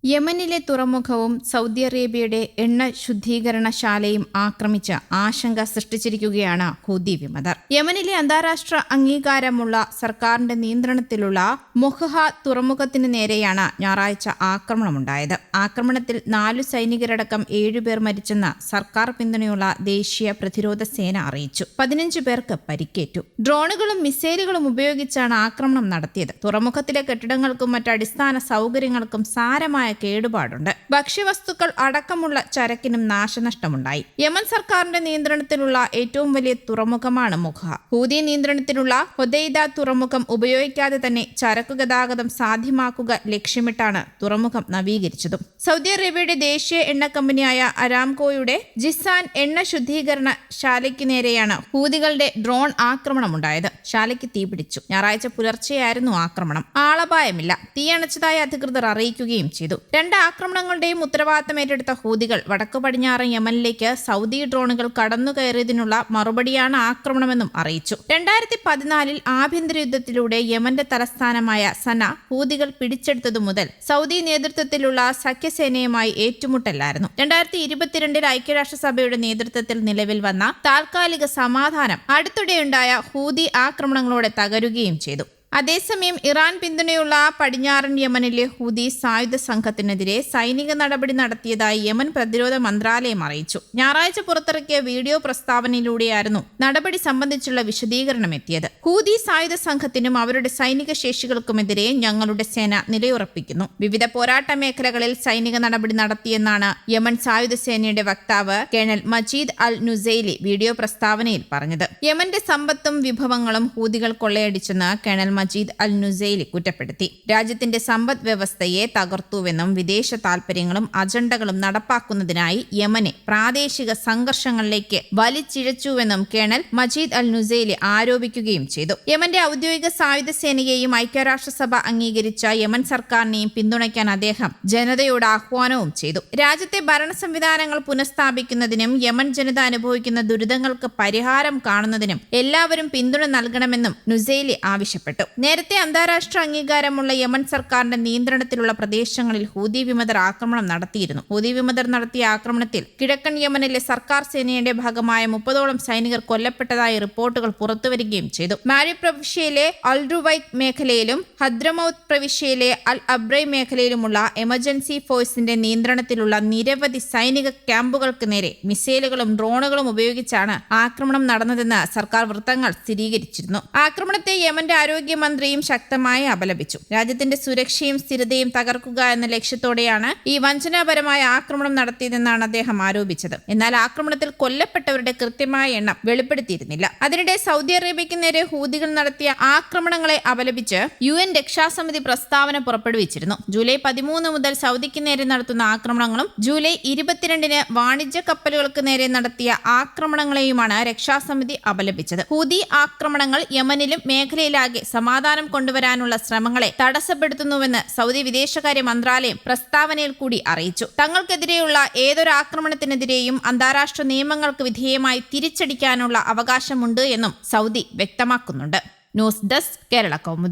യമനിലെ തുറമുഖവും സൗദി അറേബ്യയുടെ എണ്ണ ശുദ്ധീകരണശാലയും ആക്രമിച്ച് ആശങ്ക സൃഷ്ടിച്ചിരിക്കുകയാണ് ഹൂതി വിമതർ. യമനിലെ അന്താരാഷ്ട്ര അംഗീകാരമുള്ള സർക്കാരിന്റെ നിയന്ത്രണത്തിലുള്ള മൊഹ്ഹ തുറമുഖത്തിന് നേരെയാണ് ഞായറാഴ്ച ആക്രമണമുണ്ടായത്. ആക്രമണത്തിൽ 4 സൈനികരടക്കം 7 പേർ മരിച്ചെന്ന് സർക്കാർ പിന്തുണയുള്ള ദേശീയ പ്രതിരോധ സേന അറിയിച്ചു. 15 പേർക്ക് പരിക്കേറ്റു. ഡ്രോണുകളും മിസൈലുകളും ഉപയോഗിച്ചാണ് ആക്രമണം നടത്തിയത്. തുറമുഖത്തിലെ കെട്ടിടങ്ങൾക്കും മറ്റ് അടിസ്ഥാന സൗകര്യങ്ങൾക്കും സാരമായ കേടുപാടുണ്ട്. ഭക്ഷ്യവസ്തുക്കൾ അടക്കമുള്ള ചരക്കിനും നാശനഷ്ടമുണ്ടായി. യമൻ സർക്കാരിന്റെ നിയന്ത്രണത്തിലുള്ള ഏറ്റവും വലിയ തുറമുഖമാണ് മുഖ. ഹൂതി നിയന്ത്രണത്തിലുള്ള ഹൊദൈദ തുറമുഖം ഉപയോഗിക്കാതെ തന്നെ ചരക്കു ഗതാഗതം സാധ്യമാക്കുക ലക്ഷ്യമിട്ടാണ് തുറമുഖം നവീകരിച്ചതും. സൗദി അറേബ്യയുടെ ദേശീയ എണ്ണ കമ്പനിയായ അരാംകോയുടെ ജിസാൻ എണ്ണ ശുദ്ധീകരണ ശാലയ്ക്ക് നേരെയാണ് ഹൂതികളുടെ ഡ്രോൺ ആക്രമണമുണ്ടായത്. ശാലയ്ക്ക് തീപിടിച്ചു. ഞായറാഴ്ച പുലർച്ചെയായിരുന്നു ആക്രമണം. ആളപായമില്ല. തീയണച്ചതായി അധികൃതർ അറിയിക്കുകയും ചെയ്തു. 2 ആക്രമണങ്ങളുടെയും ഉത്തരവാദിത്തം ഏറ്റെടുത്ത ഹൂതികൾ വടക്കു പടിഞ്ഞാറൻ യമനിലേക്ക് സൗദി ഡ്രോണുകൾ കടന്നുകയറിയതിനുള്ള മറുപടിയാണ് ആക്രമണമെന്നും അറിയിച്ചു. 2014 ആഭ്യന്തര യുദ്ധത്തിലൂടെ യമന്റെ തലസ്ഥാനമായ സന ഹൂതികൾ പിടിച്ചെടുത്തതു മുതൽ സൗദി നേതൃത്വത്തിലുള്ള സഖ്യസേനയുമായി ഏറ്റുമുട്ടലായിരുന്നു. 2022 ഐക്യരാഷ്ട്രസഭയുടെ നേതൃത്വത്തിൽ നിലവിൽ വന്ന താൽക്കാലിക സമാധാനം അടുത്തിടെയുണ്ടായ ഹൂതി ആക്രമണങ്ങളോടെ തകരുകയും ചെയ്തു. അതേസമയം ഇറാൻ പിന്തുണയുള്ള പടിഞ്ഞാറൻ യമനിലെ ഹൂതി സായുധ സംഘത്തിനെതിരെ സൈനിക നടപടി നടത്തിയതായി യമൻ പ്രതിരോധ മന്ത്രാലയം അറിയിച്ചു. ഞായറാഴ്ച പുറത്തിറക്കിയ വീഡിയോ പ്രസ്താവനയിലൂടെയായിരുന്നു നടപടി സംബന്ധിച്ചുള്ള വിശദീകരണം എത്തിയത്. ഹൂതി സായുധ സംഘത്തിനും അവരുടെ സൈനിക ശേഷികൾക്കുമെതിരെ ഞങ്ങളുടെ സേന നിലയുറപ്പിക്കുന്നു. വിവിധ പോരാട്ട മേഖലകളിൽ സൈനിക നടപടി നടത്തിയെന്നാണ് യമൻ സായുധ സേനയുടെ വക്താവ് കേണൽ മജീദ് അൽ നുസൈലി വീഡിയോ പ്രസ്താവനയിൽ പറഞ്ഞത്. യമന്റെ സമ്പത്തും വിഭവങ്ങളും ഹൂതികൾ കൊള്ളയടിച്ചെന്ന് കേണൽ മജീദ് അൽ നുസൈലി കുറ്റപ്പെടുത്തി. രാജ്യത്തിന്റെ സമ്പദ് വ്യവസ്ഥയെ തകർത്തുവെന്നും വിദേശ താൽപര്യങ്ങളും അജണ്ടകളും നടപ്പാക്കുന്നതിനായി യമനെ പ്രാദേശിക സംഘർഷങ്ങളിലേക്ക് വലിച്ചിഴച്ചുവെന്നും കേണൽ മജീദ് അൽ നുസൈലി ആരോപിക്കുകയും ചെയ്തു. യമന്റെ ഔദ്യോഗിക സായുധ സേനയെയും ഐക്യരാഷ്ട്രസഭ അംഗീകരിച്ച യമൻ സർക്കാരിനെയും പിന്തുണയ്ക്കാൻ അദ്ദേഹം ജനതയോട് ആഹ്വാനവും ചെയ്തു. രാജ്യത്തെ ഭരണ സംവിധാനങ്ങൾ പുനഃസ്ഥാപിക്കുന്നതിനും യമൻ ജനത അനുഭവിക്കുന്ന ദുരിതങ്ങൾക്ക് പരിഹാരം കാണുന്നതിനും എല്ലാവരും പിന്തുണ നൽകണമെന്നും നുസൈലി ആവശ്യപ്പെട്ടു. നേരത്തെ അന്താരാഷ്ട്ര അംഗീകാരമുള്ള യമൻ സർക്കാരിന്റെ നിയന്ത്രണത്തിലുള്ള പ്രദേശങ്ങളിൽ ഹൂതി വിമതർ ആക്രമണം നടത്തിയിരുന്നു. ഹൂതി വിമതർ നടത്തിയ ആക്രമണത്തിൽ കിഴക്കൻ യമനിലെ സർക്കാർ സേനയുടെ ഭാഗമായ 30ഓളം സൈനികർ കൊല്ലപ്പെട്ടതായി റിപ്പോർട്ടുകൾ പുറത്തുവരികയും ചെയ്തു. മാരി പ്രവിശ്യയിലെ അൽ റുവൈക് മേഖലയിലും ഹദ്രമൌത്ത് പ്രവിശ്യയിലെ അൽ അബ്രൈ മേഖലയിലുമുള്ള എമർജൻസി ഫോഴ്സിന്റെ നിയന്ത്രണത്തിലുള്ള നിരവധി സൈനിക ക്യാമ്പുകൾക്ക് നേരെ മിസൈലുകളും ഡ്രോണുകളും ഉപയോഗിച്ചാണ് ആക്രമണം നടന്നതെന്ന് സർക്കാർ വൃത്തങ്ങൾ സ്ഥിരീകരിച്ചിരുന്നു. ആക്രമണത്തെ യമന്റെ ആരോഗ്യമന്ത്രിയും ശക്തമായി അപലപിച്ചു. രാജ്യത്തിന്റെ സുരക്ഷയും സ്ഥിരതയും തകർക്കുക എന്ന ലക്ഷ്യത്തോടെയാണ് ഈ വഞ്ചനാപരമായ ആക്രമണം നടത്തിയതെന്നാണ് അദ്ദേഹം ആരോപിച്ചത്. എന്നാൽ ആക്രമണത്തിൽ കൊല്ലപ്പെട്ടവരുടെ കൃത്യമായ എണ്ണം വെളിപ്പെടുത്തിയിരുന്നില്ല. അതിനിടെ സൗദി അറേബ്യയ്ക്ക് നേരെ ഹൂതികൾ നടത്തിയ ആക്രമണങ്ങളെ അപലപിച്ച് UN രക്ഷാസമിതി പ്രസ്താവന പുറപ്പെടുവിച്ചിരുന്നു. ജൂലൈ 13 മുതൽ സൗദിക്ക് നേരെ നടത്തുന്ന ആക്രമണങ്ങളും ജൂലൈ 22 വാണിജ്യ കപ്പലുകൾക്ക് നേരെ നടത്തിയ ആക്രമണങ്ങളെയുമാണ് രക്ഷാസമിതി അപലപിച്ചത്. ഹൂതി ആക്രമണങ്ങൾ യമനിലും മേഖലയിലാകെ സമാധാനം കൊണ്ടുവരാനുള്ള ശ്രമങ്ങളെ തടസ്സപ്പെടുത്തുന്നുവെന്ന് സൗദി വിദേശകാര്യ മന്ത്രാലയം പ്രസ്താവനയിൽ കൂടി അറിയിച്ചു. തങ്ങൾക്കെതിരെയുള്ള ഏതൊരു ആക്രമണത്തിനെതിരെയും അന്താരാഷ്ട്ര നിയമങ്ങൾക്ക് വിധേയമായി തിരിച്ചടിക്കാനുള്ള അവകാശമുണ്ട് എന്നും സൗദി വ്യക്തമാക്കുന്നുണ്ട്. News desk Kerala Kaumudi.